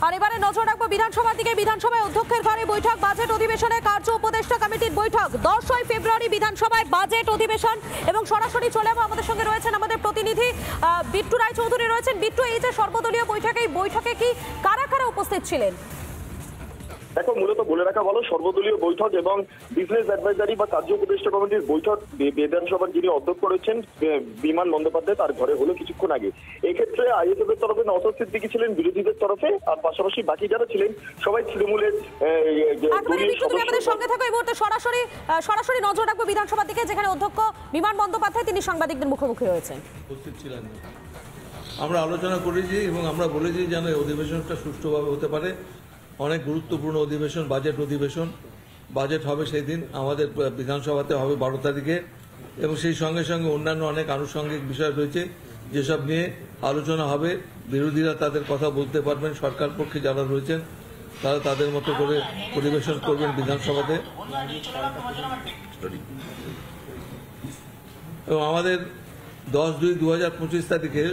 আর এবারে নজর রাখবো বিধানসভার দিকে। বিধানসভায় অধ্যক্ষের ঘরে বৈঠক, বাজেট অধিবেশনে কার্য উপদেষ্টা কমিটির বৈঠক। 10 ফেব্রুয়ারি বিধানসভায় বাজেট অধিবেশন এবং সরাসরি চলে যাবো। আমাদের সঙ্গে রয়েছেন আমাদের প্রতিনিধি বিট্টু রায়চৌধুরী রয়েছেন। বিট্টু, এই যে সর্বদলীয় বৈঠকে কি কারা কারা উপস্থিত ছিলেন? দেখো, মূলত বলে রাখা ভালো, সর্বদলীয় বৈঠক এবং বিজনেস অ্যাডভাইজারি বা কার্য উপদেষ্টা কমিটির বৈঠক বিধানসভার যিনি অধ্যক্ষ রয়েছেন বিমান বন্দ্যোপাধ্যায় তার ঘরে হলো কিছুক্ষণ আগে। এক্ষেত্রে আইএসএফ এর তরফে নওশাদ সিদ্দিকী ছিলেন বিরোধীদের তরফে, আর পাশাপাশি বাকি যারা ছিলেন সবাই তৃণমূলের সঙ্গে থাকো। এই মুহূর্তে সরাসরি নজর রাখবো বিধানসভার দিকে, যেখানে অধ্যক্ষ বিমান বন্দ্যোপাধ্যায় তিনি সাংবাদিকদের মুখোমুখি হয়েছেন। উপস্থিত ছিলেন, আমরা আলোচনা করেছি এবং আমরা বলেছি যেন অধিবেশনটা সুষ্ঠুভাবে হতে পারে। অনেক গুরুত্বপূর্ণ অধিবেশন, বাজেট অধিবেশন। বাজেট হবে সেই দিন আমাদের বিধানসভাতে হবে 12 তারিখে, এবং সেই সঙ্গে সঙ্গে অন্যান্য অনেক আনুষঙ্গিক বিষয় রয়েছে যেসব নিয়ে আলোচনা হবে। বিরোধীরা তাদের কথা বলতে পারবেন, সরকার পক্ষে যারা রয়েছেন তারা তাদের মতো করে পরিবেশন করবেন বিধানসভাতে। এবং আমাদের 10/2/2025 তারিখে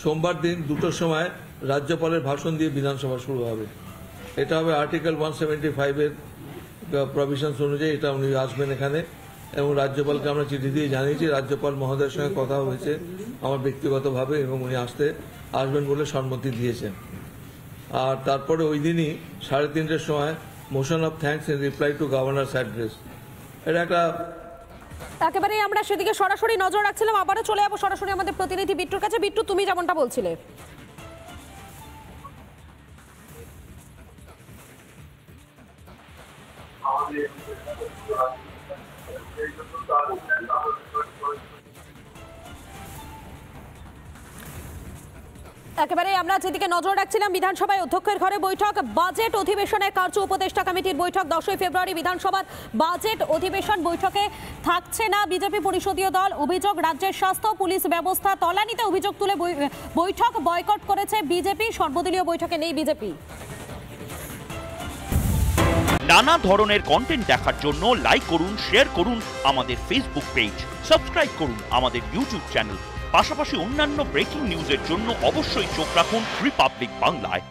সোমবার দিন 2টোর সময় রাজ্যপালের ভাষণ দিয়ে বিধানসভা শুরু হবে। এটা হবে আর্টিকেল 175 এর প্রভিশনস অনুযায়ী। এটা উনি আসবেন এখানে, এবং রাজ্যপালকে আমরা চিঠি দিয়ে জানিয়েছি। রাজ্যপাল মহোদয়ের সঙ্গে কথা হয়েছে আমার ব্যক্তিগতভাবে, এবং উনি আসবেন বলে সম্মতি দিয়েছেন। আর তারপরে ওই দিনই 3:30টার সময় motion of thanks in reply to governors address. এটা একটা একেবারেই আমরা সেদিকে সরাসরি নজর রাখছিলাম। আবারও চলে যাবো সরাসরি আমাদের প্রতিনিধি বিট্টুর কাছে। বিট্টু, তুমি যেমনটা বলছিলে, একেবারে আমরা যেদিকে নজর রাখছিলাম, বিধানসভায় অধ্যক্ষের ঘরে বৈঠক, বাজেট অধিবেশনে কার্য উপদেষ্টা কমিটির বৈঠক। 10 ফেব্রুয়ারি বিধানসভার বাজেট অধিবেশন। বৈঠকে থাকছে না বিজেপি পরিষদীয় দল। অভিযোগ, রাজ্যের স্বাস্থ্য পুলিশ ব্যবস্থা তলানিতে। অভিযোগ তুলে বৈঠক বয়কট করেছে বিজেপি। সর্বদলীয় বৈঠকে নেই বিজেপি। নানা ধরনের কন্টেন্ট দেখার জন্য লাইক করুন, শেয়ার করুন আমাদের ফেসবুক পেজ, সাবস্ক্রাইব করুন আমাদের ইউটিউব চ্যানেল। পাশাপাশি অন্যান্য ব্রেকিং নিউজের জন্য অবশ্যই চোখ রাখুন রিপাবলিক বাংলায়।